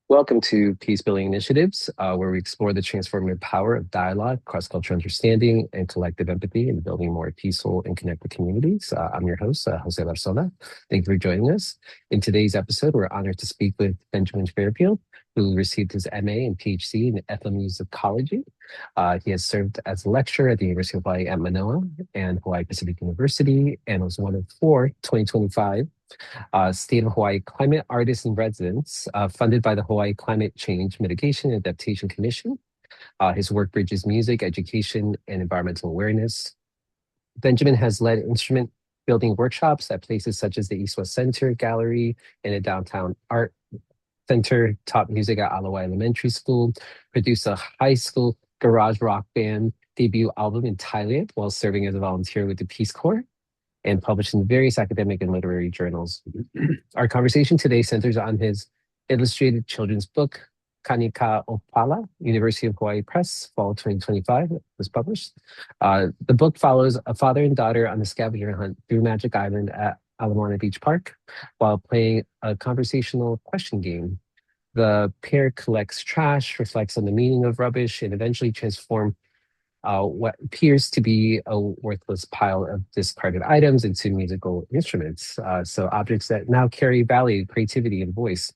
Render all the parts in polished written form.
Welcome to Peacebuilding Initiatives, where we explore the transformative power of dialogue, cross-cultural understanding, and collective empathy in building more peaceful and connected communities. I'm your host, José Barzola. Thank you for joining us. In today's episode, we're honored to speak with Benjamin Fairfield, who received his MA and PhD in ethnomusicology. He has served as a lecturer at the University of Hawaii at Manoa and Hawaii Pacific University, and was one of four 2025 State of Hawaii Climate Artists in Residence, funded by the Hawaii Climate Change Mitigation and Adaptation Commission. His work bridges music, education, and environmental awareness. Benjamin has led instrument building workshops at places such as the East West Center Gallery and the Downtown Art Center, taught music at Alawai Elementary School, produced a high school garage rock band debut album in Thailand while serving as a volunteer with the Peace Corps, and published in various academic and literary journals. Our conversation today centers on his illustrated children's book, Kani ʻōpala, University of Hawaii Press, fall 2025, was published. The book follows a father and daughter on a scavenger hunt through Magic Island at Ala Moana Beach Park while playing a conversational question game. The pair collects trash, reflects on the meaning of rubbish, and eventually transform what appears to be a worthless pile of discarded items into musical instruments. So objects that now carry value, creativity, and voice.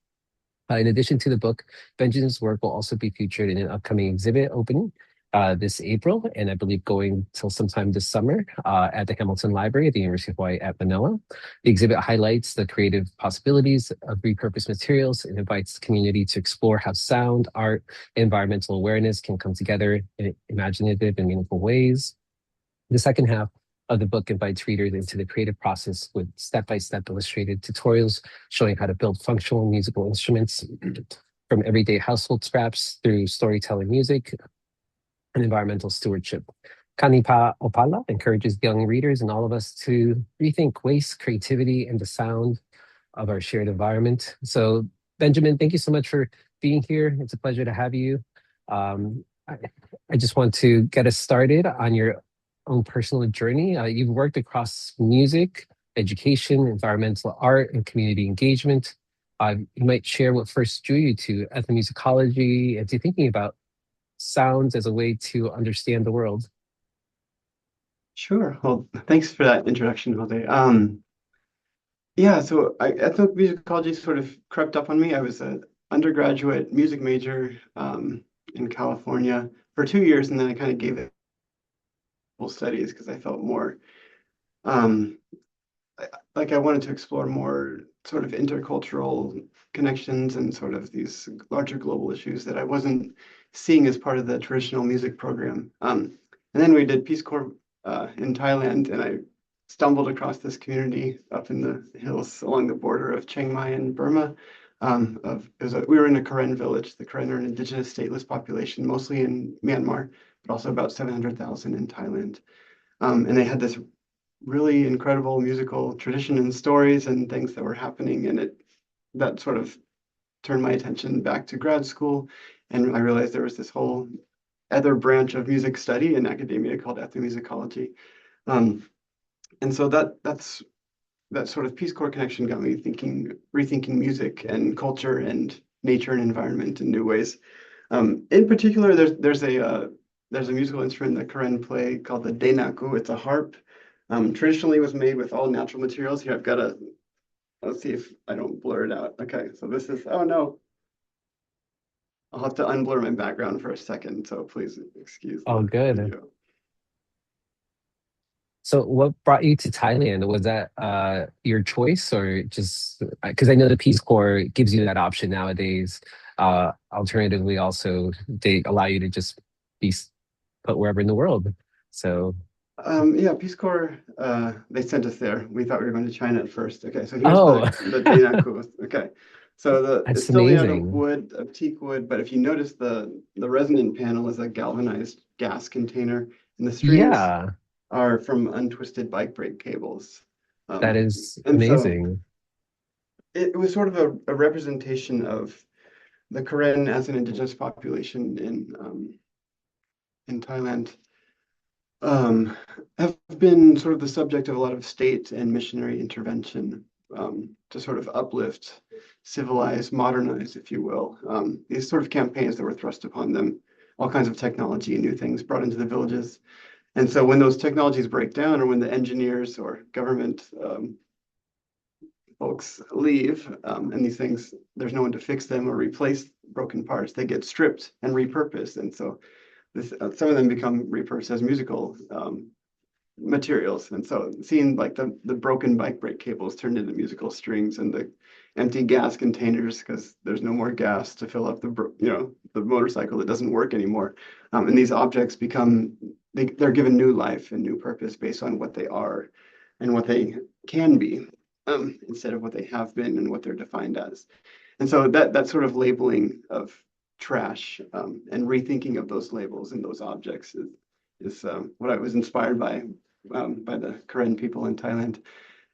In addition to the book, Benjamin's work will also be featured in an upcoming exhibit opening this April, and I believe going till sometime this summer at the Hamilton Library at the University of Hawaii at Manoa. The exhibit highlights the creative possibilities of repurposed materials and invites the community to explore how sound, art, and environmental awareness can come together in imaginative and meaningful ways. The second half of the book invites readers into the creative process with step-by-step illustrated tutorials showing how to build functional musical instruments from everyday household scraps through storytelling music and environmental stewardship. Kani ʻōpala encourages young readers and all of us to rethink waste, creativity, and the sound of our shared environment. So, Benjamin, thank you so much for being here. It's a pleasure to have you. I just want to get us started on your own personal journey. You've worked across music, education, environmental art, and community engagement. You might share what first drew you to ethnomusicology and to thinking about sounds as a way to understand the world. Sure. Well, thanks for that introduction, Jose. So ethnomusicology sort of crept up on me. I was an undergraduate music major in California for 2 years, and then I kind of gave it studies because I felt more like I wanted to explore more sort of intercultural connections and sort of these larger global issues that I wasn't seeing as part of the traditional music program. And then we did Peace Corps in Thailand, and I stumbled across this community up in the hills along the border of Chiang Mai and Burma. We were in a Karen village. The Karen are an indigenous stateless population, mostly in Myanmar, but also about 700,000 in Thailand. And they had this really incredible musical tradition and stories and things that were happening, and that sort of turned my attention back to grad school, and I realized there was this whole other branch of music study in academia called ethnomusicology. And so that sort of Peace Corps connection got me rethinking music and culture and nature and environment in new ways. In particular, there's a musical instrument that Karen play called the denaku. It's a harp. Traditionally was made with all natural materials. Here let's see if I don't blur it out. Okay, so this is, oh no. I'll have to unblur my background for a second, so please excuse Oh, the good. video. So what brought you to Thailand? Was that your choice, or just because I know the Peace Corps gives you that option nowadays. Alternatively, also, they allow you to just be put wherever in the world. So Peace Corps, they sent us there. We thought we were going to China at first. Okay, so here's oh, the denaku. Okay, so it's that's still made out of amazing. wood, of teak wood, but if you notice the resonant panel is a galvanized gas container, and the strings Yeah, are from untwisted bike brake cables. that is And so amazing. it was sort of a representation of the Karen as an indigenous population in Thailand. Have been sort of the subject of a lot of state and missionary intervention to sort of uplift civilize, modernize, if you will. These sort of campaigns that were thrust upon them, all kinds of technology and new things brought into the villages. And so when those technologies break down, or when the engineers or government folks leave, and these things, there's no one to fix them or replace broken parts, they get stripped and repurposed. And so some of them become repurposed as musical materials. And so seeing like the broken bike brake cables turned into musical strings, and the empty gas containers because there's no more gas to fill up the motorcycle that doesn't work anymore. And these objects become, they're given new life and new purpose based on what they are and what they can be, instead of what they have been and what they're defined as. And so that sort of labeling of trash, and rethinking of those labels and those objects is what I was inspired by the Karen people in Thailand.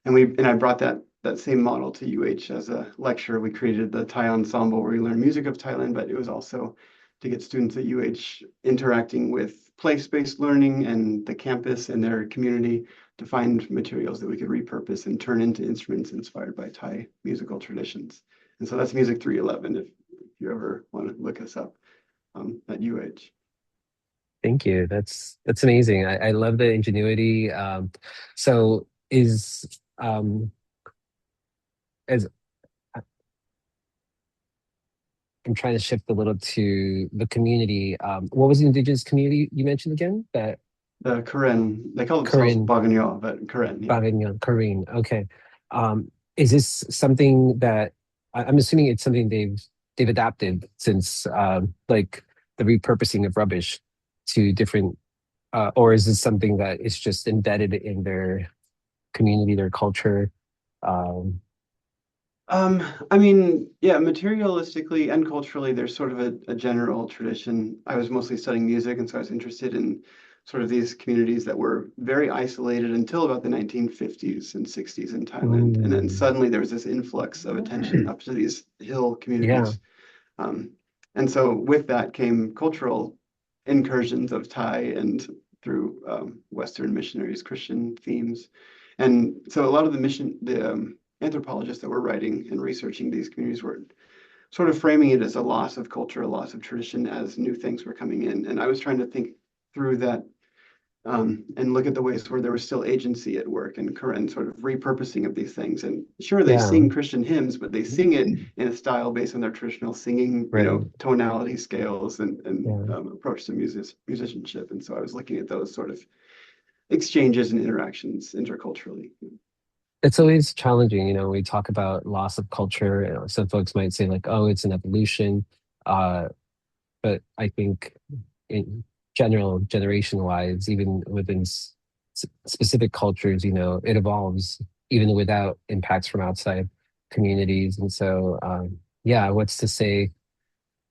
And I brought that same model to UH as a lecture. We created the Thai ensemble where we learn music of Thailand, but it was also to get students at UH interacting with place-based learning and the campus and their community to find materials that we could repurpose and turn into instruments inspired by Thai musical traditions. And so that's Music 311 if you ever want to look us up at UH. Thank you. That's amazing. I love the ingenuity. So is as I'm trying to shift a little to the community. What was the indigenous community you mentioned again? That The Karen, they call themselves Karen, Baganyo, but Karen. Yeah. Karen. Okay. Is this something that I'm assuming it's something they've adapted since like the repurposing of rubbish to different, or is this something that is just embedded in their community, their culture? I mean, yeah, materialistically and culturally, there's sort of a general tradition. I was mostly studying music, and so I was interested in sort of these communities that were very isolated until about the 1950s and 60s in Thailand. And then suddenly there was this influx of attention up to these hill Yeah. communities. And so with that came cultural incursions of Thai and through Western missionaries, Christian themes. And so a lot of the anthropologists that were writing and researching these communities were sort of framing it as a loss of culture, a loss of tradition as new things were coming in. And I was trying to think through that, and look at the ways where there was still agency at work and current sort of repurposing of these things. And sure, they Yeah. sing Christian hymns, but they sing it in a style based on their traditional singing, Right. tonality scales and Yeah. approach to musicianship. And so I was looking at those sort of exchanges and interactions interculturally. It's always challenging, we talk about loss of culture. Some folks might say like, oh, it's an evolution. But I think in general, generation wise, even within specific cultures, it evolves even without impacts from outside communities. And so, yeah, what's to say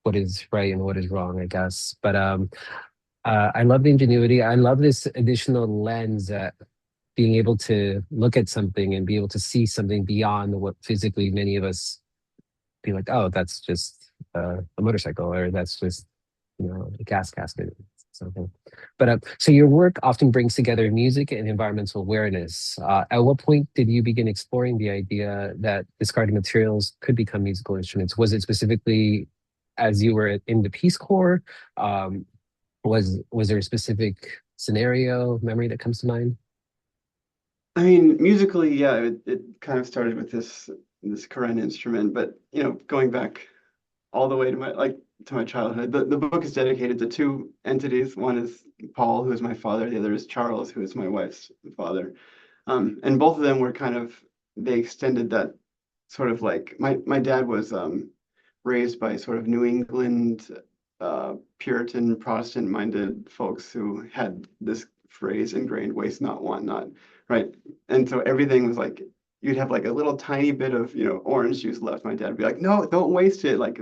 what is right and what is wrong, I guess. But I love the ingenuity. I love this additional lens that being able to look at something and be able to see something beyond what physically many of us be like, oh, that's just a motorcycle, or that's just a gas casket, something. But so your work often brings together music and environmental awareness. At what point did you begin exploring the idea that discarded materials could become musical instruments? Was it specifically as you were in the Peace Corps? Was there a specific scenario, memory that comes to mind? I mean, musically, yeah, it kind of started with this Karen instrument, but going back all the way to my childhood. The book is dedicated to two entities. One is Paul, who is my father. The other is Charles, who is my wife's father. And both of them were they extended that sort of like, my dad was raised by sort of New England Puritan Protestant-minded folks who had this phrase ingrained, waste not, want not, right? And so everything was like, you'd have like a little tiny bit of, orange juice left. My dad would be like, no, don't waste it. Like,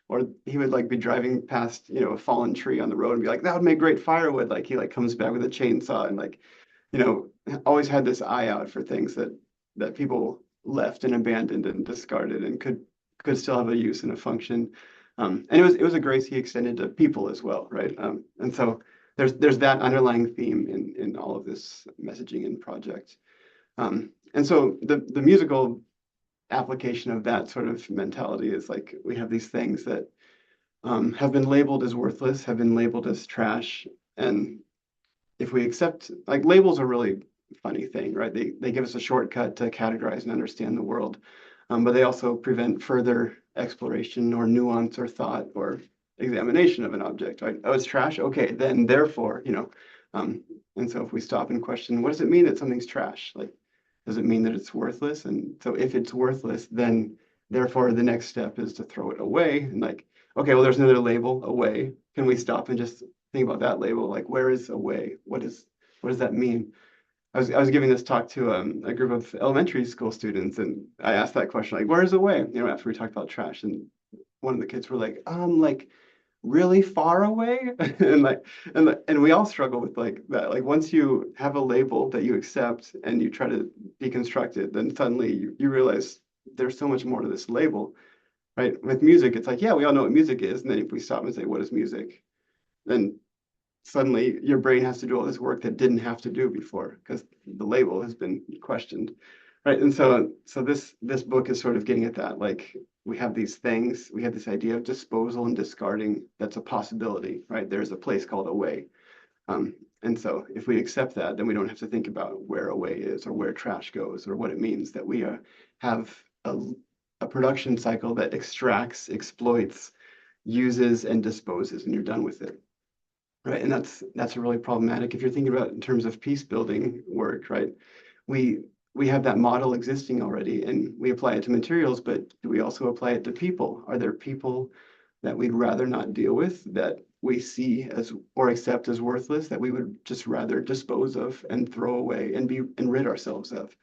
or he would like be driving past, a fallen tree on the road and be like, that would make great firewood. Like he like comes back with a chainsaw and like, always had this eye out for things that people left and abandoned and discarded and could still have a use and a function. And it was a grace he extended to people as well, right? And so there's that underlying theme in all of this messaging and project. And so the musical application of that sort of mentality is like we have these things that have been labeled as worthless, have been labeled as trash, and if we accept, like, labels are really funny thing, right? They give us a shortcut to categorize and understand the world, but they also prevent further exploration or nuance or thought or examination of an object, right? Oh, it's trash. Okay, then therefore, and so if we stop and question, what does it mean that something's trash? Like, does it mean that it's worthless? And so if it's worthless, then therefore the next step is to throw it away. And like, okay, well, there's another label, away. Can we stop and just think about that label? Like, where is away? What does that mean? I was giving this talk to a group of elementary school students, and I asked that question, like, where is away? After we talked about trash, and one of the kids were like really far away, and we all struggle with like that. Like once you have a label that you accept and you try to deconstruct it, then suddenly you realize there's so much more to this label, right? With music, it's like, yeah, we all know what music is, and then if we stop and say, what is music? Then suddenly your brain has to do all this work that didn't have to do before because the label has been questioned, right? And so this book is sort of getting at that. Like we have these things, we have this idea of disposal and discarding that's a possibility, right? There's a place called away. And so if we accept that, then we don't have to think about where away is or where trash goes or what it means that we have a production cycle that extracts, exploits, uses, and disposes, and you're done with it. Right, and that's really problematic if you're thinking about it in terms of peace building work, right? We have that model existing already, and we apply it to materials, but do we also apply it to people? Are there people that we'd rather not deal with, that we see as or accept as worthless, that we would just rather dispose of and throw away and rid ourselves of?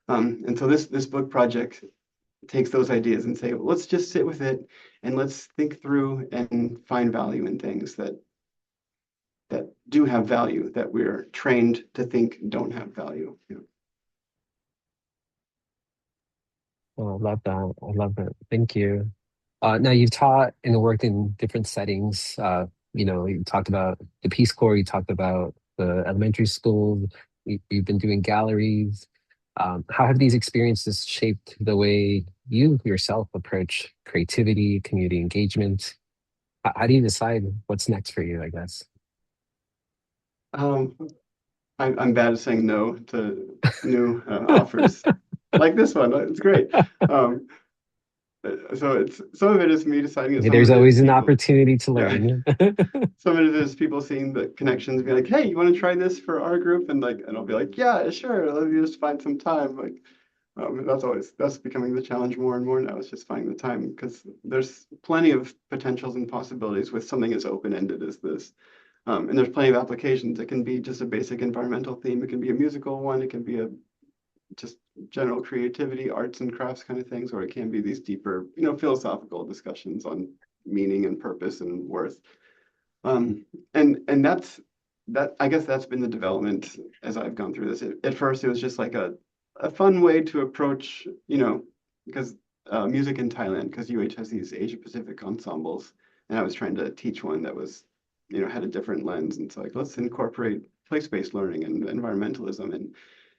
And so this book project takes those ideas and say, well, let's just sit with it and let's think through and find value in things that do have value, that we're trained to think don't have value. Oh, I love that. I love it. Thank you. Now you've taught and worked in different settings. You talked about the Peace Corps, you talked about the elementary school, you've been doing galleries. How have these experiences shaped the way you yourself approach creativity, community engagement? How do you decide what's next for you, I guess? Um, I'm bad at saying no to new offers like this one. It's great. Um, so it's some of it is me deciding, and some There's of it is always an people. opportunity to Yeah, learn. some of it is people seeing the connections, and be like, "Hey, you want to try this for our group?" And I'll be like, "Yeah, sure. Let me just find some time." Like, that's becoming the challenge more and more now. It's just finding the time because there's plenty of potentials and possibilities with something as open-ended as this. And there's plenty of applications. It can be just a basic environmental theme. It can be a musical one. It can be a just general creativity, arts and crafts kind of things, or it can be these deeper, philosophical discussions on meaning and purpose and worth. And that I guess that's been the development as I've gone through this. At first, it was just like a fun way to approach, because music in Thailand, because UH has these Asia Pacific ensembles, and I was trying to teach one that was, had a different lens, and so like let's incorporate place-based learning and environmentalism,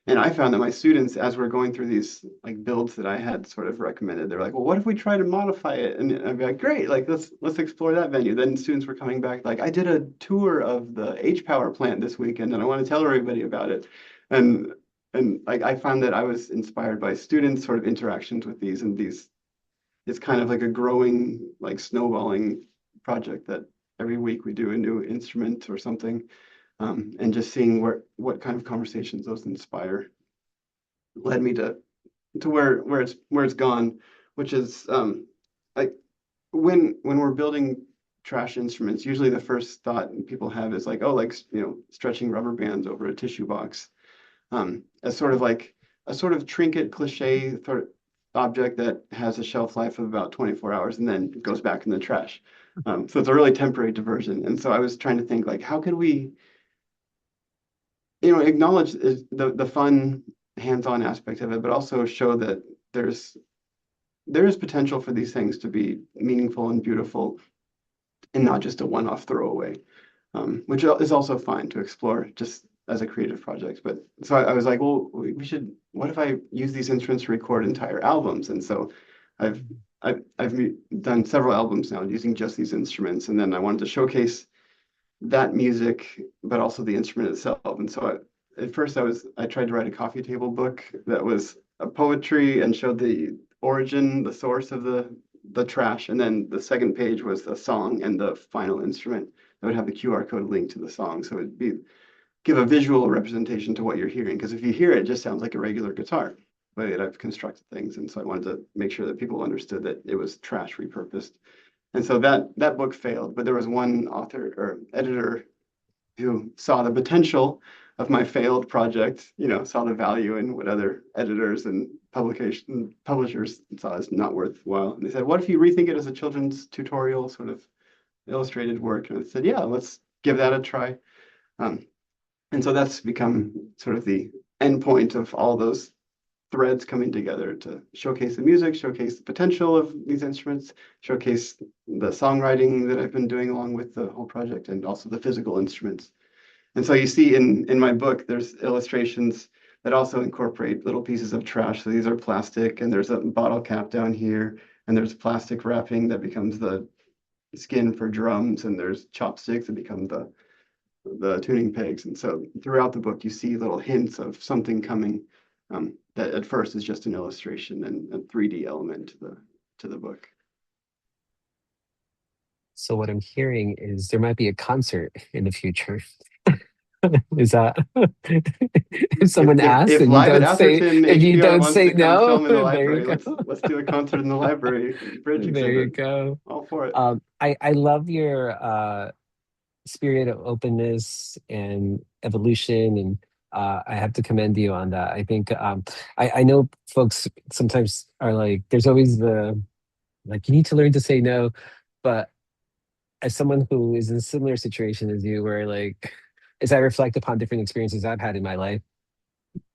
and I found that my students, as we're going through these like builds that I had sort of recommended, they're like, well, what if we try to modify it? And I'd be like, great, like let's explore that venue. Then students were coming back like, I did a tour of the H Power plant this weekend, and I want to tell everybody about it. And and like I found that I was inspired by students' sort of interactions with these, and it's kind of like a growing, like snowballing project that every week we do a new instrument or something, and just seeing what kind of conversations those inspire led me to where it's gone, which is like when we're building trash instruments, usually the first thought people have is like, oh, like stretching rubber bands over a tissue box, as sort of like a sort of trinket cliche object that has a shelf life of about 24 hours and then goes back in the trash. So it's a really temporary diversion. And so I was trying to think like, how could we acknowledge the fun hands-on aspect of it, but also show that there is potential for these things to be meaningful and beautiful and not just a one-off throwaway, which is also fine to explore. Just as a creative project. But so I was like, well, we should. What if I use these instruments to record entire albums? And so I've I've done several albums now using just these instruments, and then I wanted to showcase that music, but also the instrument itself. And so at first I tried to write a coffee table book that was a poetry and showed the origin, the source of the trash, and then the second page was a song and the final instrument that would have the QR code linked to the song. So it'd be give a visual representation to what you're hearing. Because if you hear it, it just sounds like a regular guitar. But I've constructed things, and so I wanted to make sure that people understood that it was trash repurposed. And so that book failed, but there was one author or editor who saw the potential of my failed project, saw the value in what other editors and publishers saw as not worthwhile. And they said, what if you rethink it as a children's tutorial sort of illustrated work? And I said, yeah, let's give that a try. And so that's become sort of the endpoint of all those threads coming together to showcase the music, showcase the potential of these instruments, showcase the songwriting that I've been doing along with the whole project, and also the physical instruments. And so you see in my book, there's illustrations that also incorporate little pieces of trash. So these are plastic, and there's a bottle cap down here, and there's plastic wrapping that becomes the skin for drums, and there's chopsticks that become the tuning pegs. And so throughout the book, you see little hints of something coming that at first is just an illustration and a 3D element to the book. So what I'm hearing is there might be a concert in the future. Is that if someone asks If and you Live at don't say Atherton if you HBR don't wants say to come no, film in the there you library, go. let's do a concert in the library bridge There you exhibit. go. All for it. I love your spirit of openness and evolution, and I have to commend you on that. I think I know folks sometimes are like, there's always the like you need to learn to say no, but as someone who is in a similar situation as you, where like as I reflect upon different experiences I've had in my life,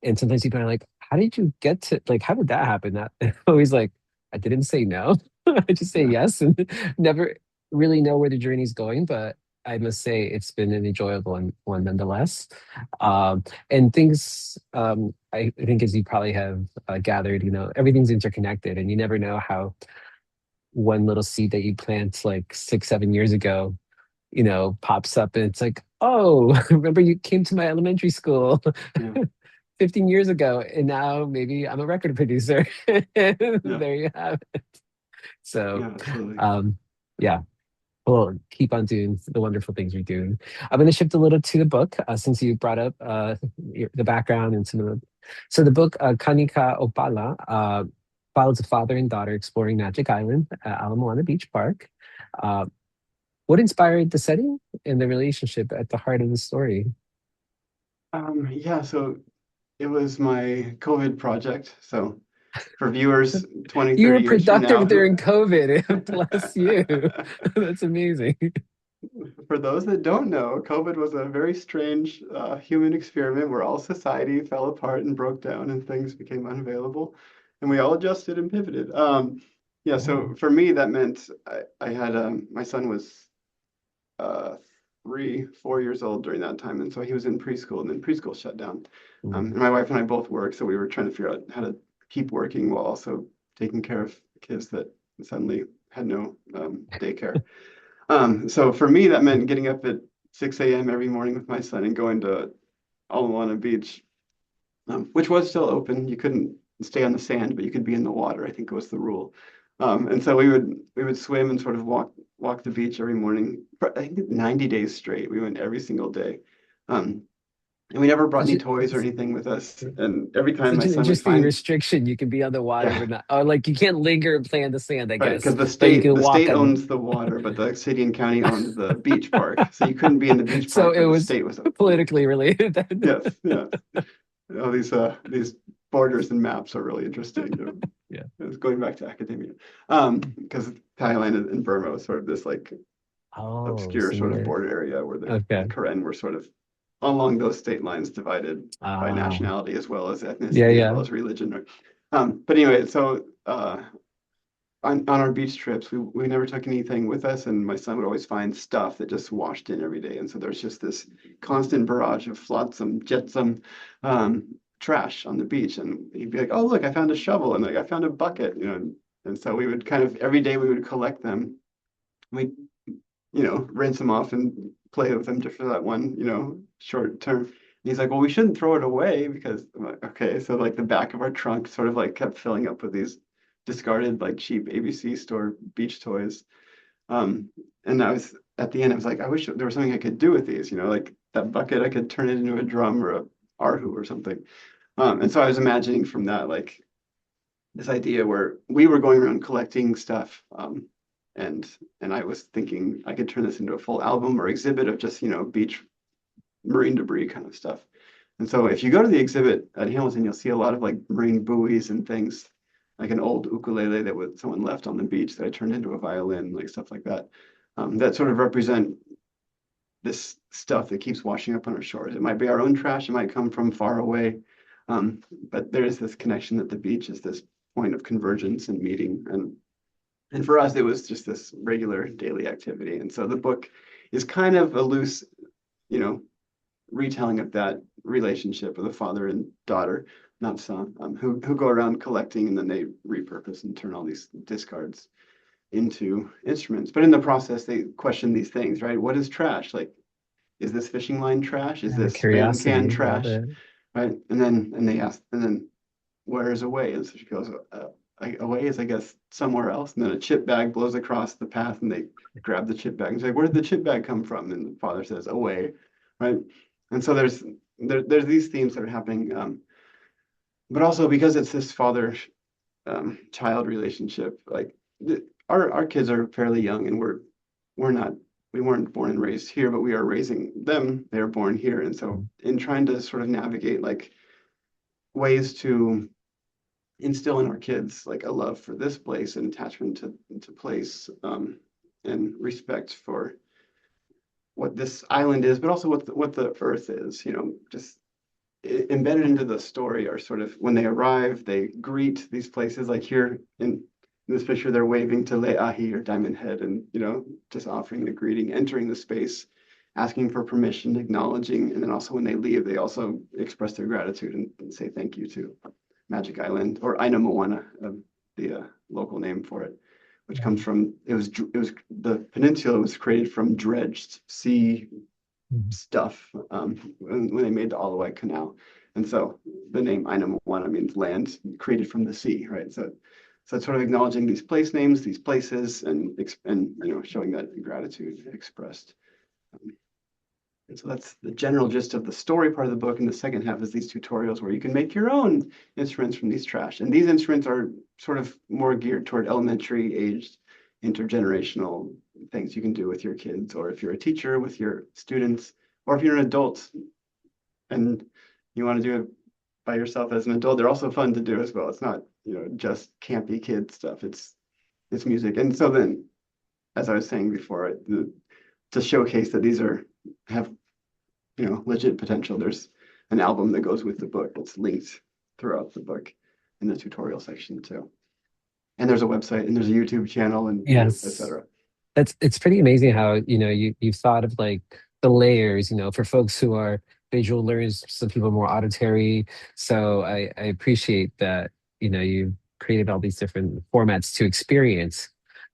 and sometimes people are like, "How did you get to like? How did that happen?" That always like, I didn't say no. I just say Yeah. yes, and never really know where the journey's going. But I must say it's been an enjoyable one nonetheless. And things, I think, as you probably have gathered, everything's interconnected, and you never know how one little seed that you plant like 6, 7 years ago, pops up, and it's like, oh, remember you came to my elementary school Yeah. 15 years ago, and now maybe I'm a record producer. There you have it. So, Yeah, absolutely. yeah, well, keep on doing the wonderful things you're doing. I'm going to shift a little to the book since you brought up the background and some of the. So the book Kani ʻōpala follows a father and daughter exploring Magic Island at Ala Moana Beach Park. Uh, what inspired the setting and the relationship at the heart of the story? Yeah, so it was my COVID project. So for viewers 20, You 30 were years from now productive who during COVID. Bless you. That's amazing. for those that don't know, COVID was a very strange human experiment where all society fell apart and broke down and things became unavailable, and we all adjusted and pivoted. Yeah, so for me, that meant I had my son was 3, 4 years old during that time, and so he was in preschool, and then preschool shut down. And my wife and I both work, so we were trying to figure out how to keep working while also taking care of kids that suddenly had no daycare. So for me, that meant getting up at 6 a.m. every morning with my son and going to Ala Moana Beach, which was still open. You couldn't stay on the sand, but you could be in the water, I think was the rule. And so we would swim and sort of walk the beach every morning. For, I think 90 days straight. We went every single day. And we never brought Such any a, toys or anything with us. And every time such my an son would interesting find, restriction. You can be on the water, yeah, but not, or like you can't linger and play on the sand, I right, guess, because the but you state can the walk state on. owns the water, but the city and county owned the beach park. So you couldn't be in the beach So park, it but the was state was, politically related. yes, yeah. All these borders and maps are really interesting. Yeah. It was going back to academia, because Thailand and Burma was sort of this like Oh, obscure sort of similar. border area where the Okay. Karen were sort of along those state lines divided by Ah, nationality as well as yeah, ethnicity as yeah. well as religion. But anyway, so on our beach trips, we never took anything with us, and my son would always find stuff that just washed in every day. And so there's just this constant barrage of flotsam, jetsam, trash on the beach. And he'd be like, "Oh, look, I found a shovel," and like, "I found a bucket," And so we would kind of every day we would collect them. We, rinse them off and play with them just for that one, short term. And he's like, "Well, we shouldn't throw it away because," I'm like, okay. So like the back of our trunk sort of like kept filling up with these discarded like cheap ABC store beach toys. Um, and I was at the end, I was like, I wish there was something I could do with these, like that bucket, I could turn it into a drum or a arhu or something. And so I was imagining from that, like this idea where we were going around collecting stuff. And I was thinking I could turn this into a full album or exhibit of just, beach marine debris kind of stuff. And so if you go to the exhibit at Hamilton, you'll see a lot of like marine buoys and things, like an old ukulele that someone left on the beach that I turned into a violin, like stuff like that, that sort of represent this stuff that keeps washing up on our shores. It might be our own trash, it might come from far away, but there is this connection that the beach is this point of convergence and meeting. And for us, it was just this regular daily activity. And so the book is kind of a loose, you know, retelling of that relationship of the father and daughter, not son, who go around collecting, and then they repurpose and turn all these discards into instruments. But in the process, they question these things, right? What is trash? Like, is this fishing line trash? Is And the this Spam can curiosity of trash? it. Right? And they ask, and then where is away? And so she goes, away is, I guess, somewhere else. And then a chip bag blows across the path, and they grab the chip bag and say, where did the chip bag come from? And the father says, away, right? And so there's these themes that are happening, but also because it's this father child relationship, like our kids are fairly young, and we weren't born and raised here, but we are raising them. They are born here, and so in trying to sort of navigate like ways to instill in our kids like a love for this place and attachment to place, and respect for what this island is, but also what the earth is. Just embedded into the story are sort of when they arrive, they greet these places. Like here in this picture, they're waving to Le'ahi or Diamond Head, and just offering the greeting, entering the space, asking for permission, acknowledging, and then also when they leave, they also express their gratitude and say thank you to Magic Island, or Aina Moana, the local name for it, which comes from it was the peninsula was created from dredged sea Mhm. stuff, when they made the Alawai Canal. And so the name Aina Moana means land created from the sea, right? So it's sort of acknowledging these place names, these places, and showing that gratitude expressed. And so that's the general gist of the story part of the book. And the second half is these tutorials where you can make your own instruments from these trash. And these instruments are sort of more geared toward elementary aged, intergenerational things you can do with your kids, or if you're a teacher with your students, or if you're an adult and you want to do it by yourself as an adult. They're also fun to do as well. It's not, just campy kid stuff. It's music. And so then, as I was saying before, to showcase that these have legit potential, there's an album that goes with the book that's linked throughout the book in the tutorial section too. And there's a website, and there's a YouTube channel, and Yes. etc. It's pretty amazing how, you've thought of like the layers, for folks who are visual learners, some people are more auditory. So I appreciate that, you've created all these different formats to experience,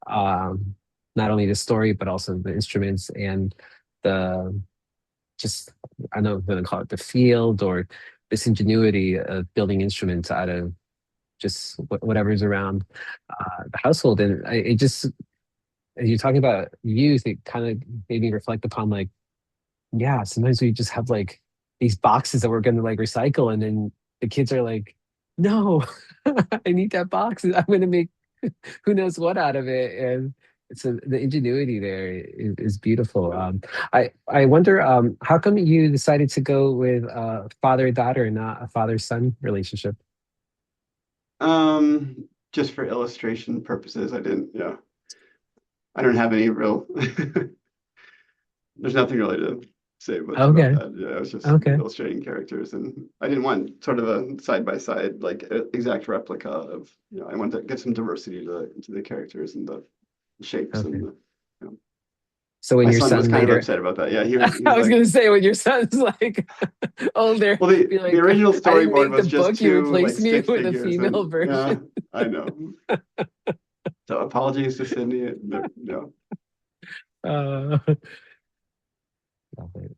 um, not only the story, but also the instruments and the just, I don't know if I'm gonna call it the field or this ingenuity of building instruments out of just whatever's around the household. And it just, as you're talking about youth, it kind of made me reflect upon like, yeah, sometimes we just have like these boxes that we're going to like recycle, and then the kids are like, no, I need that box. I'm going to make who knows what out of it. And the ingenuity there is beautiful. I wonder, how come you decided to go with father daughter and not a father son relationship? Just for illustration purposes, I don't have any real there's nothing really to say much about Okay. that. Yeah, I was just Okay. illustrating characters, and I didn't want sort of a side by side, like exact replica of, I wanted to get some diversity to the characters and the shapes and Okay. the, you know. So when My your son was son kind of later, upset about that. Yeah, he I was was like, gonna say when your son's like older, well, be the like, original I didn't storyboard make the was just book, you two like replaced me stick with a figures, female and yeah, version. I know. So apologies to Sydney. No. Uh, Love it.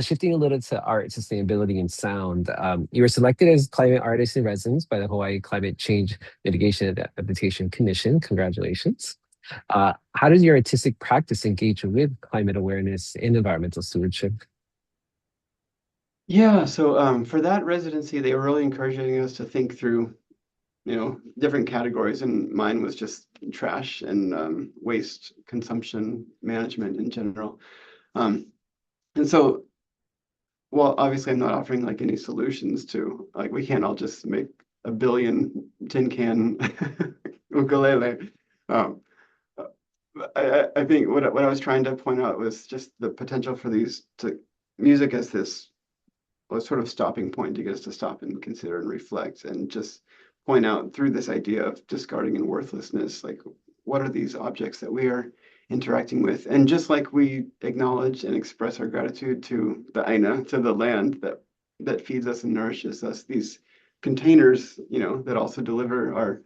Shifting a little to art, sustainability, and sound, you were selected as climate artist in residence by the Hawaii Climate Change Mitigation and Adaptation Commission. Congratulations. How does your artistic practice engage with climate awareness and environmental stewardship? Yeah, so for that residency, they were really encouraging us to think through, different categories, and mine was just trash and waste consumption management in general. Um, and so, well, obviously, I'm not offering like any solutions to, like, we can't all just make a billion tin can ukulele. Um, I think what I was trying to point out was just the potential for these to music as this was sort of stopping point to get us to stop and consider and reflect and just point out through this idea of discarding and worthlessness, like what are these objects that we are interacting with? And just like we acknowledge and express our gratitude to the Aina, to the land that feeds us and nourishes us, these containers, that also deliver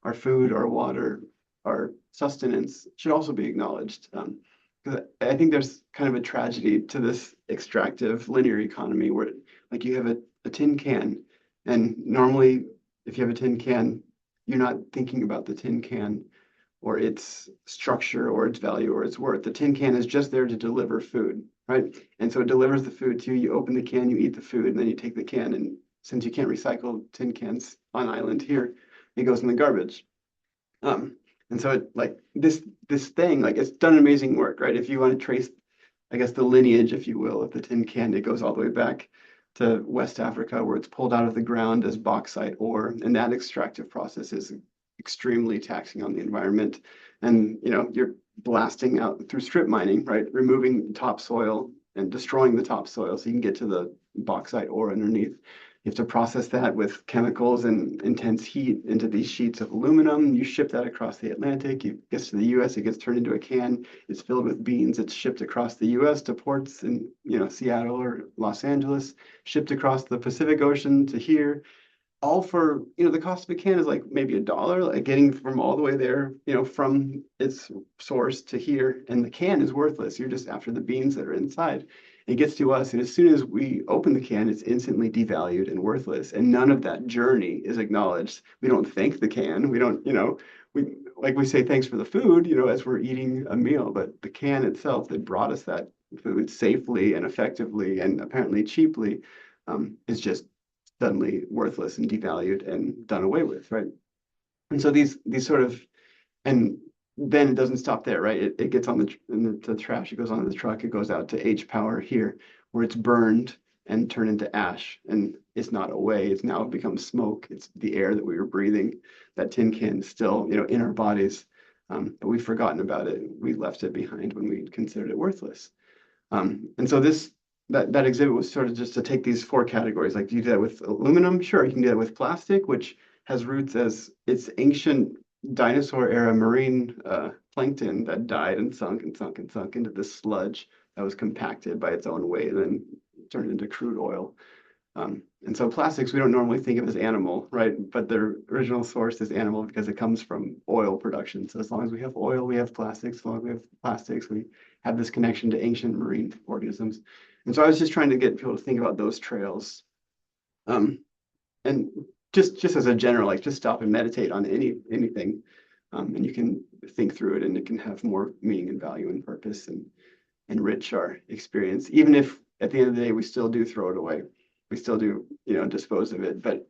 our food, our water, our sustenance should also be acknowledged. Because I think there's kind of a tragedy to this extractive linear economy where, like, you have a tin can, and normally, if you have a tin can, you're not thinking about the tin can or its structure or its value or its worth. The tin can is just there to deliver food, right? And so it delivers the food to you. You open the can, you eat the food, and then you take the can. And since you can't recycle tin cans on island here, it goes in the garbage. Um, and so like this thing, like, it's done amazing work, right? If you want to trace, I guess, the lineage, if you will, of the tin can, it goes all the way back to West Africa, where it's pulled out of the ground as bauxite ore, and that extractive process is extremely taxing on the environment. And you're blasting out through strip mining, right? Removing topsoil and destroying the topsoil so you can get to the bauxite ore underneath. You have to process that with chemicals and intense heat into these sheets of aluminum. You ship that across the Atlantic. It gets to the US, it gets turned into a can. It's filled with beans. It's shipped across the US to ports in, Seattle or Los Angeles, shipped across the Pacific Ocean to here, all for, the cost of a can is like maybe $1, like getting from all the way there, from its source to here. And the can is worthless. You're just after the beans that are inside. It gets to us, and as soon as we open the can, it's instantly devalued and worthless. And none of that journey is acknowledged. We don't thank the can. We don't, we say thanks for the food, as we're eating a meal, but the can itself that brought us that food safely and effectively and apparently cheaply, is just suddenly worthless and devalued and done away with, right? And so these sort of, and then it doesn't stop there, right? It gets on the trash, it goes on the truck, it goes out to H Power here, where it's burned and turned into ash. And it's not away, it's now become smoke. It's the air that we were breathing. That tin can is still, in our bodies. But we've forgotten about it. We left it behind when we considered it worthless. And so that exhibit was sort of just to take these four categories. Like, do you do that with aluminum? Sure. You can do that with plastic, which has roots as its ancient dinosaur era marine plankton that died and sunk and sunk and sunk into this sludge that was compacted by its own weight and then turned into crude oil. And so plastics, we don't normally think of as animal, right? But their original source is animal because it comes from oil production. So as long as we have oil, we have plastics. As long as we have plastics, we have this connection to ancient marine organisms. And so I was just trying to get people to think about those trails. And just as a general, like, just stop and meditate on anything. And you can think through it, and it can have more meaning and value and purpose and enrich our experience, even if at the end of the day we still do throw it away. We still do, dispose of it. But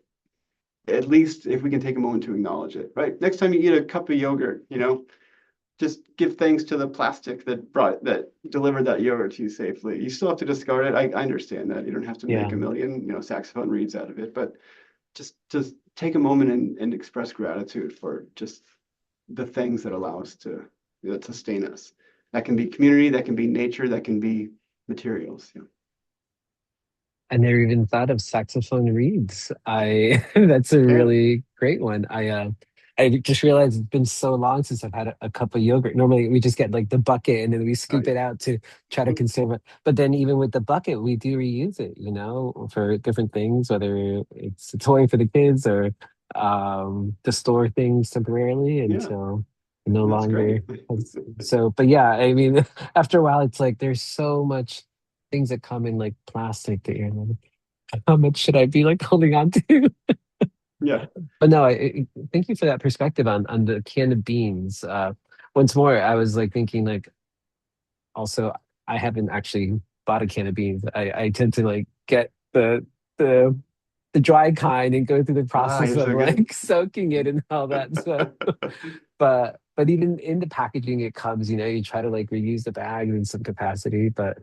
at least if we can take a moment to acknowledge it, right? Next time you eat a cup of yogurt, just give thanks to the plastic that delivered that yogurt to you safely. You still have to discard it. I understand that. You don't have to make Yeah. a million, saxophone reeds out of it, but just take a moment and express gratitude for just the things that allow us to sustain us. That can be community, that can be nature, that can be materials. I never even thought of saxophone reeds. I that's a Yeah, really great one. I just realized it's been so long since I've had a cup of yogurt. Normally we just get like the bucket and then we oh scoop yeah. it out to try to Mhm. conserve it. But then even with the bucket, we do reuse it, for different things, whether it's a toy for the kids or to store things temporarily Yeah, until it no that's longer great. so but yeah, I mean after a while it's like there's so much things that come in like plastic that you're like, how much should I be like holding on to? Yeah. But no, thank you for that perspective on the can of beans. Once more, I was like thinking like also I haven't actually bought a can of beans. I tend to like get the the dry kind and go through the Ah, process you're of so good. like soaking it and all that. So but even in the packaging it comes, you try to like reuse the bags in some capacity. But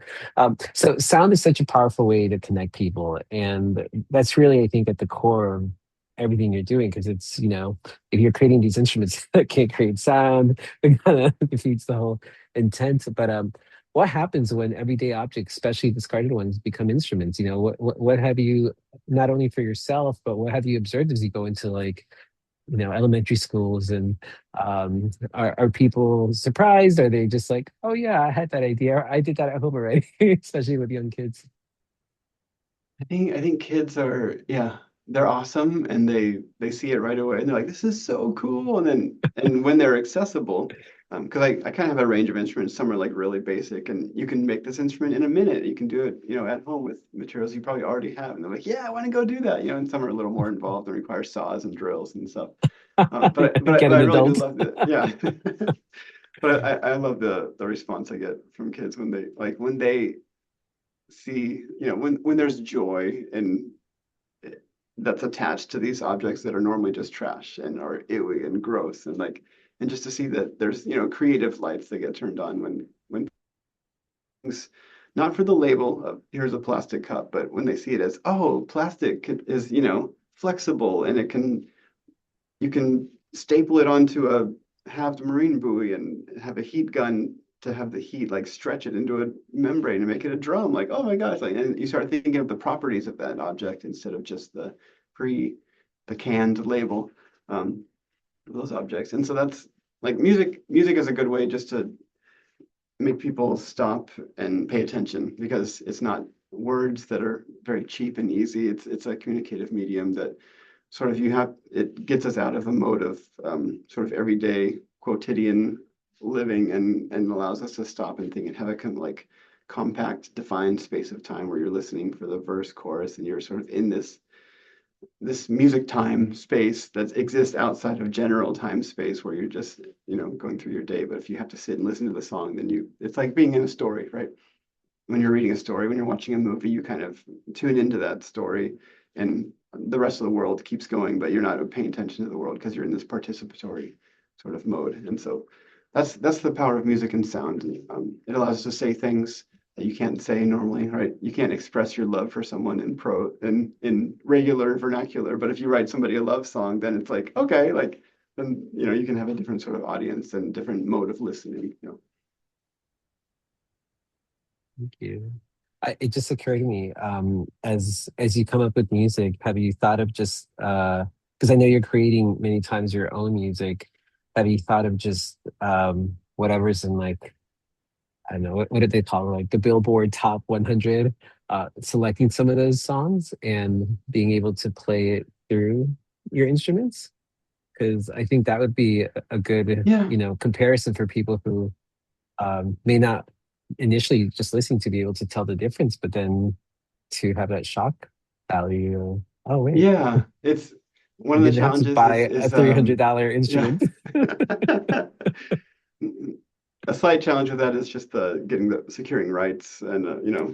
so sound is such a powerful way to connect people, and that's really I think at the core of everything you're doing, because it's if you're creating these instruments that can't create sound, it kind of defeats the whole intent. But what happens when everyday objects, especially discarded ones, become instruments? What have you, not only for yourself, but what have you observed as you go into like elementary schools, and are people surprised? Are they just like, oh yeah, I had that idea, or I did that at home already? Especially with young kids. I think kids are, yeah, they're awesome and they see it right away and they're like, this is so cool. And when they're accessible, because I kind of have a range of instruments. Some are like really basic and you can make this instrument in a minute. You can do it, at home with materials you probably already have. And they're like, yeah, I want to go do that. And some are a little more involved and require saws and drills and stuff. But Get I an really do adult. love the, yeah. But I love the response I get from kids when they see, when there's joy and that's attached to these objects that are normally just trash and are ewy and gross and just to see that there's creative lights that get turned on when things, not for the label of here's a plastic cup, but when they see it as, oh, plastic is flexible and you can staple it onto a halved marine buoy and have a heat gun to have the heat like stretch it into a membrane and make it a drum. Like, oh my gosh, and you start thinking of the properties of that object instead of just pre the canned label of those objects. And so that's like music is a good way just to make people stop and pay attention because it's not words that are very cheap and easy. It's a communicative medium that sort of it gets us out of a mode of sort of everyday quotidian living and allows us to stop and think and have a kind of like compact defined space of time where you're listening for the verse chorus and you're sort of in this music time space that exists outside of general time space where you're just going through your day. But if you have to sit and listen to the song, then it's like being in a story, right? When you're reading a story, when you're watching a movie, you kind of tune into that story and the rest of the world keeps going, but you're not paying attention to the world because you're in this participatory sort of mode. And so that's the power of music and sound. It allows us to say things that you can't say normally, right? You can't express your love for someone in regular vernacular, but if you write somebody a love song, then it's like, okay, like then you can have a different sort of audience and different mode of listening. Thank you. It just occurred to me, as you come up with music, have you thought of just because I know you're creating many times your own music, have you thought of just whatever's in like, I don't know, what did they call it, like the Billboard Top 100, selecting some of those songs and being able to play it through your instruments? Because I think that would be a good, Yeah. comparison for people who may not initially just listening to be able to tell the difference, but then to have that shock value. Oh wait, Yeah, it's one I of the didn't have to challenges buy a $300 yeah. instrument. A slight challenge with that is just the getting the securing rights and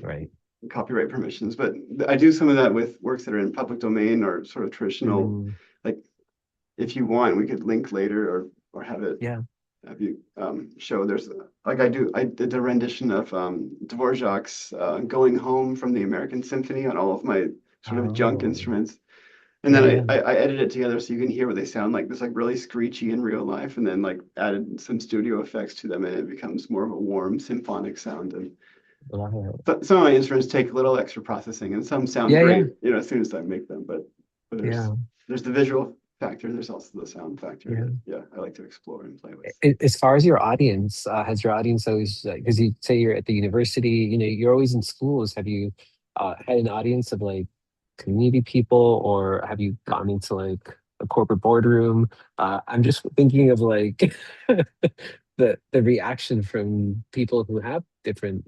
Right. copyright permissions. But I do some of that with works that are in public domain or sort of traditional. Mm, Like if you want, we could link later or yeah. have you show. I did a rendition of Dvorak's "Going Home" from the American Symphony on all of my sort of junk Oh, instruments. And yeah, then yeah. I edited it together so you can hear what they sound like. It's like really screechy in real life, and then like added some studio effects to them, and it becomes more of a warm symphonic sound. And Love it. Some of my instruments take a little extra processing, and some sound Yeah, yeah, great, as soon as I make them. But yeah, there's the visual factor. There's also the sound factor yeah. that I like to explore and play with. As far as your audience, has your audience always, because you say you're at the university, you're always in schools. Have you had an audience of like community people, or have you gone into like a corporate boardroom? I'm just thinking of like the reaction from people who have different,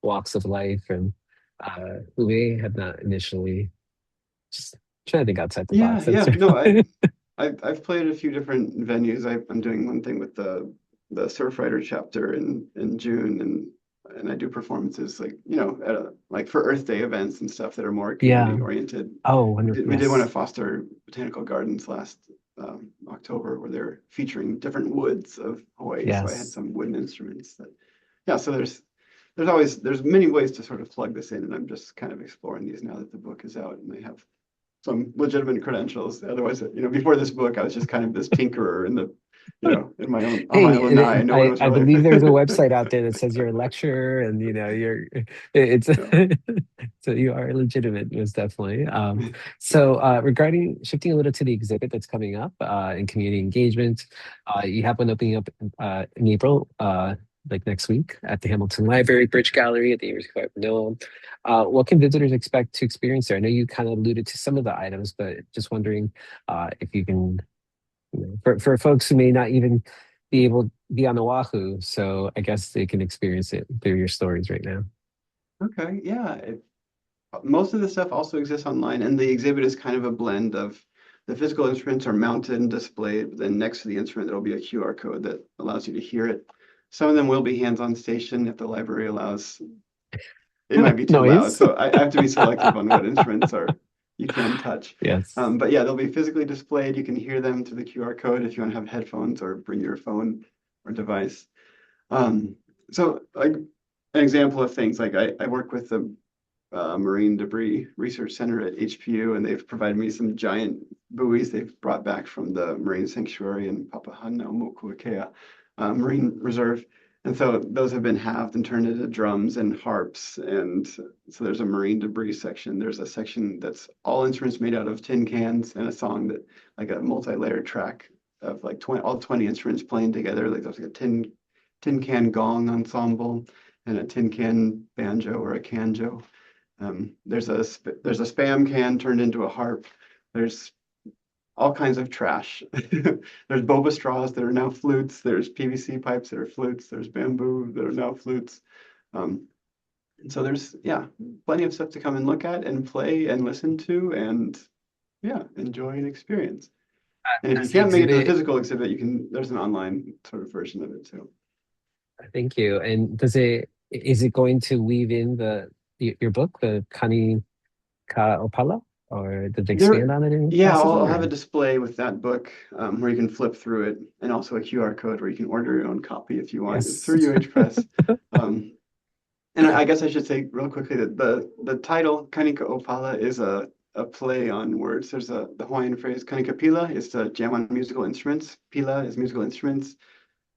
walks of life and who may have not initially just trying to think outside the Yeah, box. That's yeah. No, I've played a few different venues. I'm doing one thing with the Surfrider chapter in June, and I do performances like like for Earth Day events and stuff that are more yeah. community oriented. Oh, We did one yes. at Foster Botanical Gardens last October where they're featuring different woods of Hawaii. So I had Yes. some wooden instruments that, yeah. So there's many ways to sort of plug this in, and I'm just kind of exploring these now that the book is out and I have some legitimate credentials. Otherwise, before this book, I was just kind of this tinkerer in the, in my own on my Hey, own eye. No one was I really. believe there's a website out there that says you're a lecturer and you're it's Yeah. so you are legitimate, most definitely. So regarding shifting a little to the exhibit that's coming up in community engagement, you have one opening up in April, like next week at the Hamilton Library Bridge Gallery at the University of Manila. What can visitors expect to experience there? I know you kind of alluded to some of the items, but just wondering if you can for folks who may not even be able to be on Oahu. So I guess they can experience it through your stories right now. Okay. Yeah. Most of the stuff also exists online, and the exhibit is kind of a blend of the physical instruments are mounted and displayed, but then next to the instrument there'll be a QR code that allows you to hear it. Some of them will be hands-on station if the library allows. It might be too loud, Noise. so I have to be selective on what instruments are you can touch. Yes. But yeah, they'll be physically displayed. You can hear them through the QR code if you want to have headphones or bring your phone or device. Um, so like an example of things, like I work with the Marine Debris Research Center at HPU, and they've provided me some giant buoys they've brought back from the Marine Sanctuary in Papahanaumokuakea Marine Reserve. And so those have been halved and turned into drums and harps. And so there's a marine debris section. There's a section that's all instruments made out of tin cans and a song that, like a multi-layered track of like all 20 instruments playing together. Like there's like a tin can gong ensemble and a tin can banjo or a canjo. There's a spam can turned into a harp. There's all kinds of trash. There's boba straws that are now flutes. There's PVC pipes that are flutes. There's bamboo that are now flutes. Um, and so there's, plenty of stuff to come and look at and play and listen to and, enjoy and experience. And if you Does the can't make it to the exhibit, physical exhibit, there's an online sort of version of it too. thank you. And is it going to weave in your book, the Kani ka ʻōpala, or did they expand There, on it in yeah, I'll possibly? have a Or display with that book where you can flip through it, and also a QR code where you can order your own copy if you want. It's yes. through UH Press. Um, and I guess I should say real quickly that the title Kanika Opala is a play on words. There's the Hawaiian phrase Kanika Pila is to jam on musical instruments. Pila is musical instruments.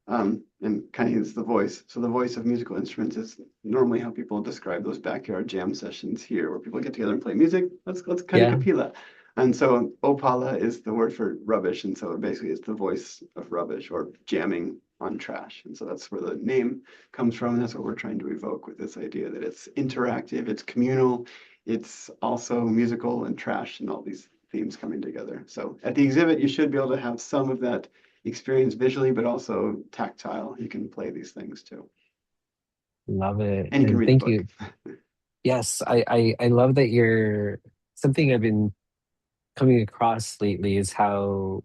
And Kani is the voice. So the voice of musical instruments is normally how people describe those backyard jam sessions here, where people get together and play music. Let's Kani Yeah. Kapila. And so Opala is the word for rubbish, and so basically it's the voice of rubbish or jamming on trash. And so that's where the name comes from, and that's what we're trying to evoke with this idea that it's interactive, it's communal, it's also musical and trash and all these themes coming together. So at the exhibit, you should be able to have some of that experience visually, but also tactile. You can play these things too. Love it. And you can And read the thank book. you. Yes, I love that you're something I've been coming across lately is how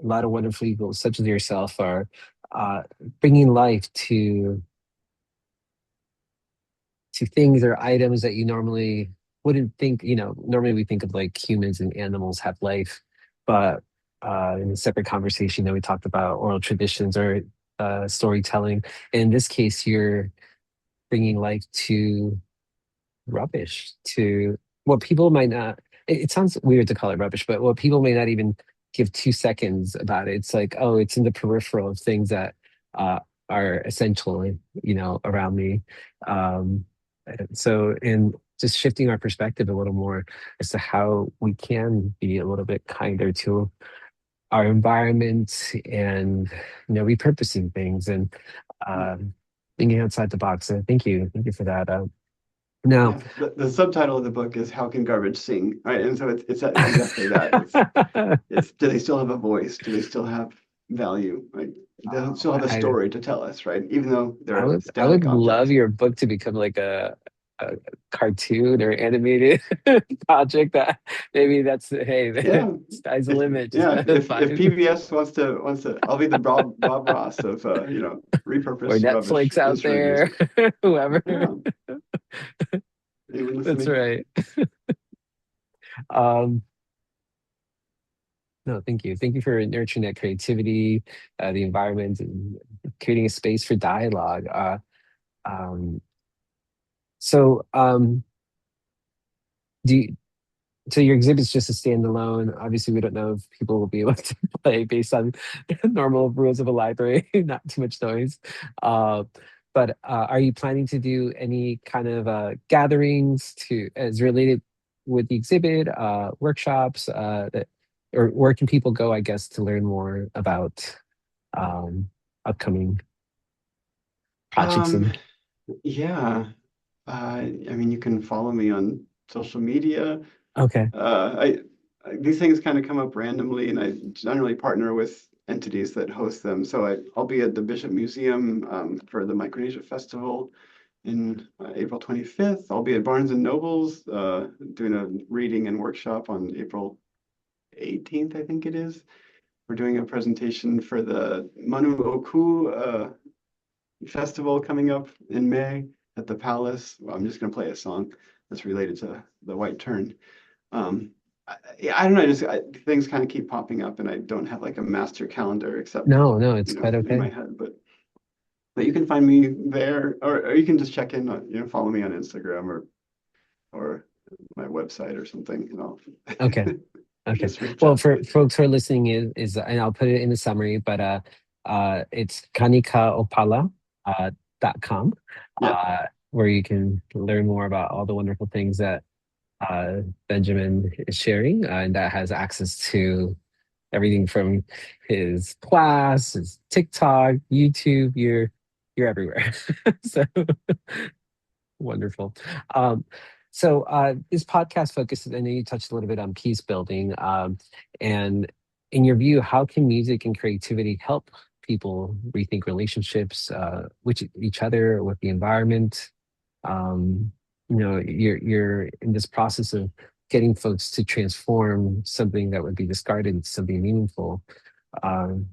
a lot of wonderful people, such as yourself, are uh, bringing life to things or items that you normally wouldn't think. Normally we think of like humans and animals have life, but in a separate conversation, we talked about oral traditions or storytelling. In this case, you're bringing life to rubbish, to what people might not. It sounds weird to call it rubbish, but what people may not even give 2 seconds about it. It's like, oh, it's in the peripheral of things that are essential, around me. Um, so in just shifting our perspective a little more as to how we can be a little bit kinder to our environment and repurposing things and thinking outside the box. So thank you for that. Now, Yeah, the subtitle of the book is "How Can Garbage Sing?" Right, and so it's exactly that. It's do they still have a voice? Do they still have value? Right, do they still have a I story to tell us? Right, even though I they're would I would static love objects. your book to become like a cartoon or animated project that maybe that's hey, Yeah, sky's the limit. Just yeah. gotta If find PBS wants to, I'll be the Bob Ross of or repurposed rubbish Netflix out instrument there, music. whoever. Yeah, anyone That's listening? right. Um, no, thank you. Thank you for nurturing that creativity, the environment, and creating a space for dialogue. Um, so, do you, so your exhibit's just a standalone. Obviously, we don't know if people will be able to play based on normal rules of a library, not too much noise. Uh, but are you planning to do any kind of gatherings to as related with the exhibit, workshops, or where can people go, I guess, to learn more about um, upcoming projects Um, and yeah. I mean, you can follow me on social media. okay. These things kind of come up randomly, and I generally partner with entities that host them. So I'll be at the Bishop Museum for the Micronesia Festival in April 25th. I'll be at Barnes and Nobles doing a reading and workshop on April 18th, I think it is. We're doing a presentation for the Manu Oku festival coming up in May at the Palace. Well, I'm just going to play a song that's related to the White Tern. Um, I don't know, things kind of keep popping up, and I don't have like a master calendar except No, it's quite in my okay. head. But you can find me there, or you can just check in, follow me on Instagram or my website or something, Okay. Okay. just reach Well, out. for folks who are listening is and I'll put it in the summary, but it's kanikaopala .com Yeah. where you can learn more about all the wonderful things that Benjamin is sharing, and that has access to everything from his class, his TikTok, YouTube. You're everywhere. So wonderful. This podcast focuses, I know you touched a little bit on peace building. And in your view, how can music and creativity help people rethink relationships with each other, with the environment? You're in this process of getting folks to transform something that would be discarded into something meaningful. Um,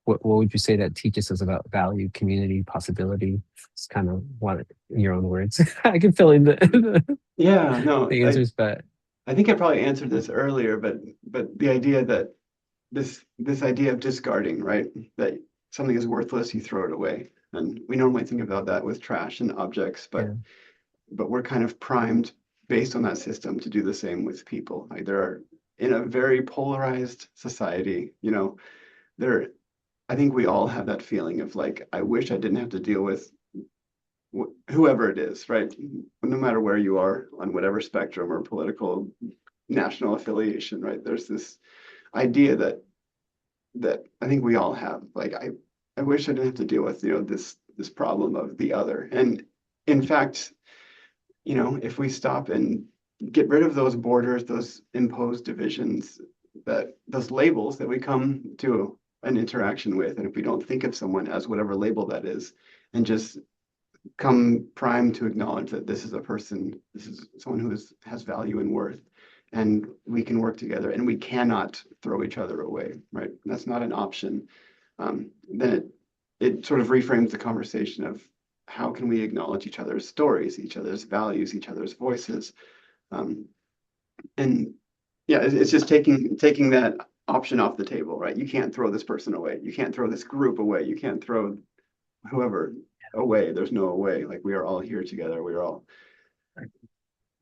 what would you say that teaches us about value, community, possibility? It's kind of one in your own words. I can fill in Yeah, no, the answers, but I think I probably answered this earlier, but the idea that this idea of discarding, right? That something is worthless, you throw it away. And we normally think about that with trash and objects, yeah, but we're kind of primed based on that system to do the same with people. Like there are in a very polarized society, there I think we all have that feeling of like, I wish I didn't have to deal with whoever it is, right? No matter where you are on whatever spectrum or political national affiliation, right? There's this idea that I think we all have. Like I wish I didn't have to deal with, this problem of the other. And in fact, if we stop and get rid of those borders, those imposed divisions, that those labels that we come to an interaction with, and if we don't think of someone as whatever label that is, and just come primed to acknowledge that this is a person, this is someone who has value and worth, and we can work together, and we cannot throw each other away, right? That's not an option. Then it sort of reframes the conversation of how can we acknowledge each other's stories, each other's values, each other's voices, um, and yeah, it's just taking that option off the table, right? You can't throw this person away. You can't throw this group away. You can't throw whoever away. There's no away. Like we are all here together.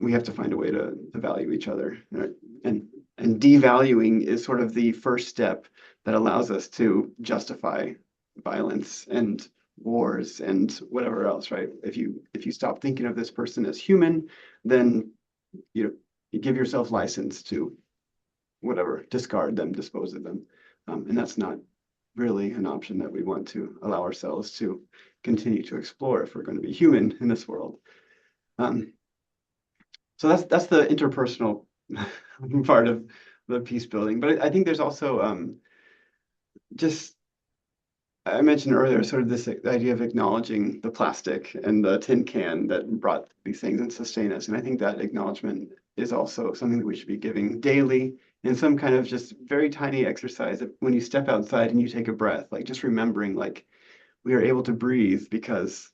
We have to find a way to value each other. Right? And devaluing is sort of the first step that allows us to justify violence and wars and whatever else, right? If you stop thinking of this person as human, then you give yourself license to whatever, discard them, dispose of them. And that's not really an option that we want to allow ourselves to continue to explore if we're going to be human in this world. So that's the interpersonal part of the peace building. But I think there's also just, I mentioned earlier, sort of this idea of acknowledging the plastic and the tin can that brought these things and sustain us. And I think that acknowledgement is also something that we should be giving daily in some kind of just very tiny exercise. When you step outside and you take a breath, like just remembering like we are able to breathe because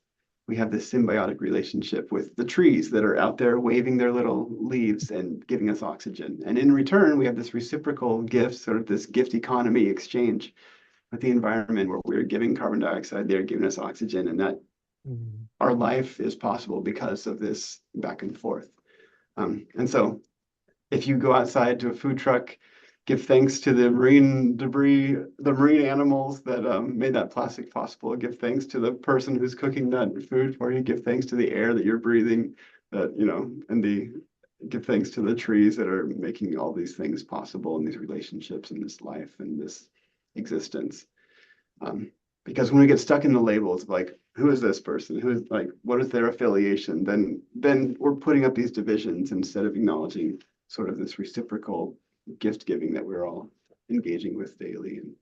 we have this symbiotic relationship with the trees that are out there waving their little leaves and giving us oxygen. And in return, we have this reciprocal gift, sort of this gift economy exchange with the environment where we're giving carbon dioxide, they're giving us oxygen, and that our life is possible because of this back and forth. And so if you go outside to a food truck, give thanks to the marine debris, the marine animals that made that plastic possible. Give thanks to the person who's cooking that food for you. Give thanks to the air that you're breathing, and give thanks to the trees that are making all these things possible, and these relationships and this life and this existence. Because when we get stuck in the labels of like, who is this person? Who is like, what is their affiliation? Then we're putting up these divisions instead of acknowledging sort of this reciprocal gift giving that we're all engaging with daily, and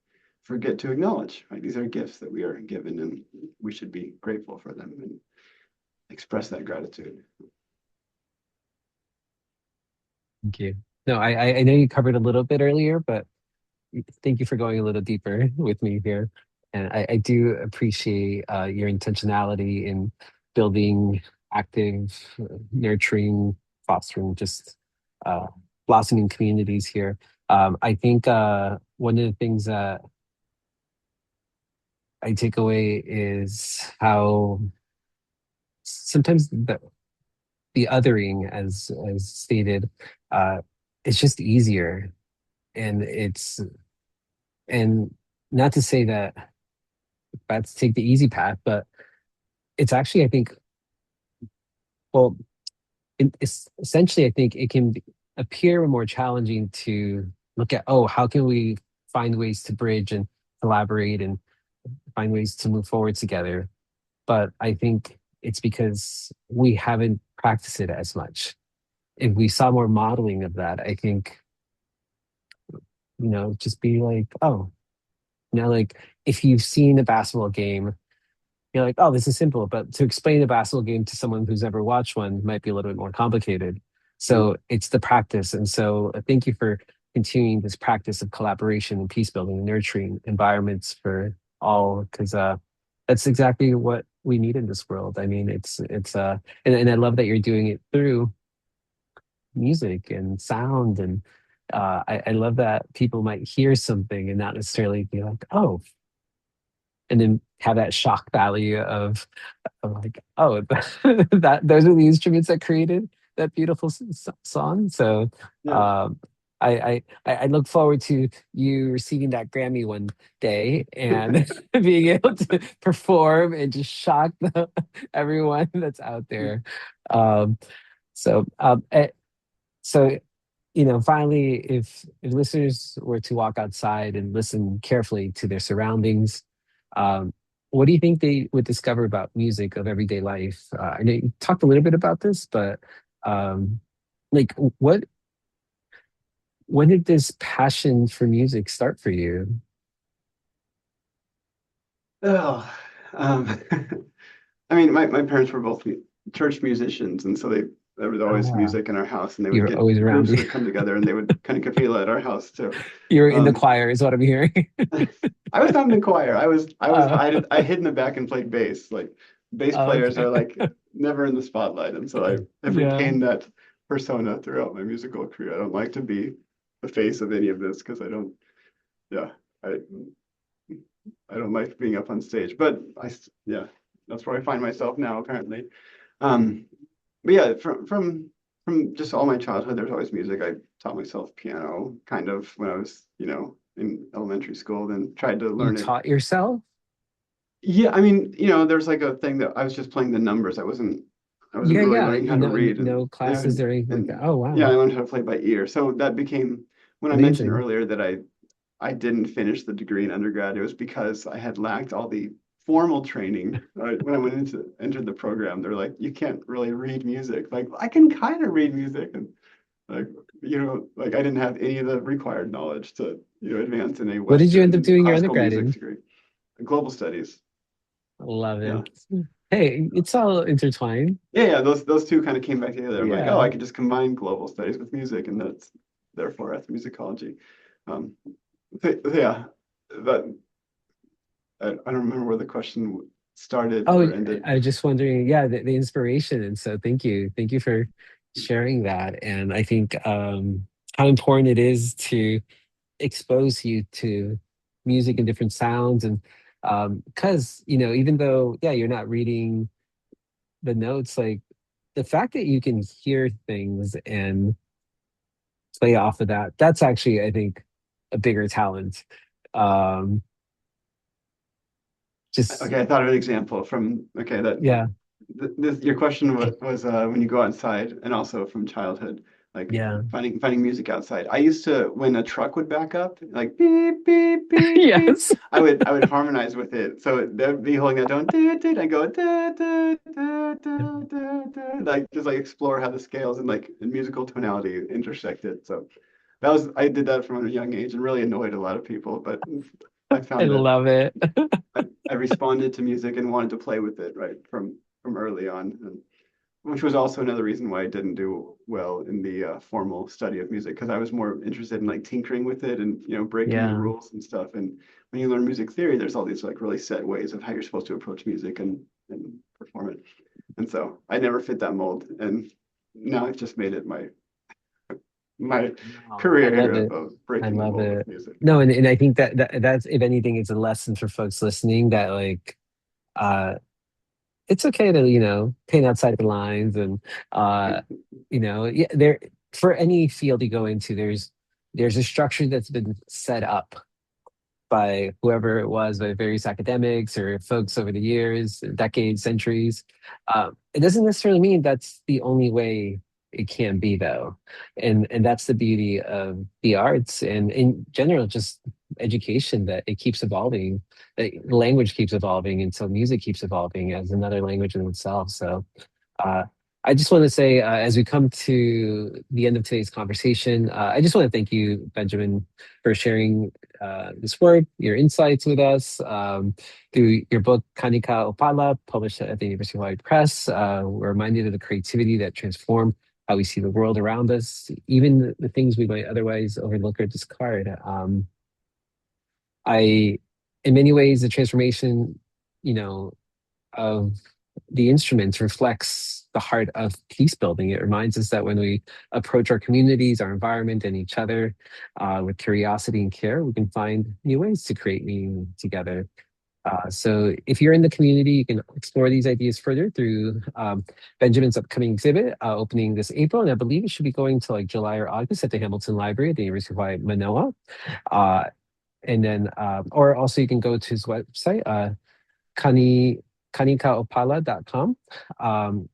forget to acknowledge, right? These are gifts that we are given, and we should be grateful for them and express that gratitude. Thank you. No, I know you covered a little bit earlier, but thank you for going a little deeper with me here. And I do appreciate your intentionality in building active, nurturing, fostering, just blossoming communities here. I think one of the things that I take away is how sometimes the othering, as stated, it's just easier, and and not to say that bad to take the easy path, but it's actually, I think, well, it's essentially, I think it can appear more challenging to look at, oh, how can we find ways to bridge and collaborate and find ways to move forward together? But I think it's because we haven't practiced it as much. If we saw more modeling of that, I think, just be like, oh, like if you've seen a basketball game, you're like, oh, this is simple. But to explain a basketball game to someone who's never watched one might be a little bit more complicated. So it's the practice. And so thank you for continuing this practice of collaboration and peace building and nurturing environments for all, because that's exactly what we need in this world. I mean, and I love that you're doing it through music and sound. And I love that people might hear something and not necessarily be like, oh, and then have that shock value of like, oh, that those are the instruments that created that beautiful song. So Yeah. I look forward to you receiving that Grammy one day and being able to perform and just shock everyone that's out there. Um, so so finally, if listeners were to walk outside and listen carefully to their surroundings, what do you think they would discover about music of everyday life? I know you talked a little bit about this, but like when did this passion for music start for you? Oh, um, I mean, my parents were both church musicians, and so there was Oh always wow, music in our house, and they you would were get always around. groups would come together, and they would kind of capella at our house too. You were in the Um, choir, is what I'm hearing. I was not in the choir. uh, I hid in the back and played bass. Like bass players okay. are like never in the spotlight, and so I've Yeah. retained that persona throughout my musical career. I don't like to be the face of any of this because I don't. Yeah, I I don't like being up on stage, but yeah, that's where I find myself now apparently. Um, but yeah, from just all my childhood, there's always music. I taught myself piano kind of when I was, in elementary school, then tried to You learn it. taught yourself? Yeah, I mean, there's like a thing that I was just playing the numbers. I wasn't Yeah, really yeah. learning how to No, read, no classes or anything like that. Oh, yeah, wow. I learned how to play by ear. So that became when I mentioned Amazing. earlier that I didn't finish the degree in undergrad. It was because I had lacked all the formal training. When I went into entered the program, they're like, you can't really read music. Like I can kind of read music, and like like I didn't have any of the required knowledge to advance in a What did you end up Western doing your classical undergrad music in? degree. Global studies. Love Yeah. it. Hey, it's all intertwined. Yeah. Those two kind of came back together. I'm like, oh, Yeah. I could just combine global studies with music, and that's therefore ethnomusicology. Um, yeah, that I don't remember where the question started Oh, or ended. I was just wondering, yeah, the inspiration. And so thank you. Thank you for sharing that. And I think how important it is to expose you to music and different sounds. And because, even though, yeah, you're not reading the notes, like the fact that you can hear things and play off of that, that's actually, I think, a bigger talent. Um, just, Okay, I thought of an example from okay that yeah, your question was when you go outside and also from childhood, like yeah. finding music outside. I used to when a truck would back up, like beep beep beep beep, Yes. I would harmonize with it. So they'd be holding that tone, I go like just like explore how the scales and like and musical tonality intersected. So I did that from a young age and really annoyed a lot of people, but I I found that love it. I responded to music and wanted to play with it right from early on, and which was also another reason why I didn't do well in the formal study of music because I was more interested in like tinkering with it and breaking the Yeah. rules and stuff. And when you learn music theory, there's all these like really set ways of how you're supposed to approach music and perform it. And so I never fit that mold, and now I've just made it my No, I career love here it. of I breaking the love mold with it. music. No, and I think that's if anything, it's a lesson for folks listening that like uh it's okay to, paint outside the lines and yeah, there for any field you go into, there's a structure that's been set up by whoever it was, by various academics or folks over the years, decades, centuries. It doesn't necessarily mean that's the only way it can be, though, and that's the beauty of the arts and in general, just education that it keeps evolving. The language keeps evolving, and so music keeps evolving as another language in itself. So uh, I just want to say, as we come to the end of today's conversation, I just want to thank you, Benjamin, for sharing this work, your insights with us through your book, Kani ʻōpala, published at the University of Hawaii Press. We're reminded of the creativity that transform how we see the world around us, even the things we might otherwise overlook or discard. In many ways, the transformation, you know, of the instruments reflects the heart of peace building. It reminds us that when we approach our communities, our environment, and each other with curiosity and care, we can find new ways to create meaning together. So if you're in the community, you can explore these ideas further through Benjamin's upcoming exhibit opening this April, and I believe it should be going to like July or August at the Hamilton Library at the University of Hawaii Manoa. Uh, and then, or also you can go to his website, Kani, kanikaopala.com.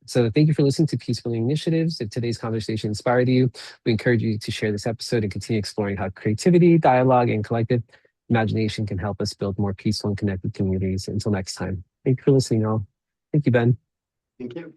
So thank you for listening to Peacebuilding Initiatives. If today's conversation inspired you, we encourage you to share this episode and continue exploring how creativity, dialogue, and collective imagination can help us build more peaceful and connected communities. Until next time, thank you for listening, all. Thank you, Ben. Thank you.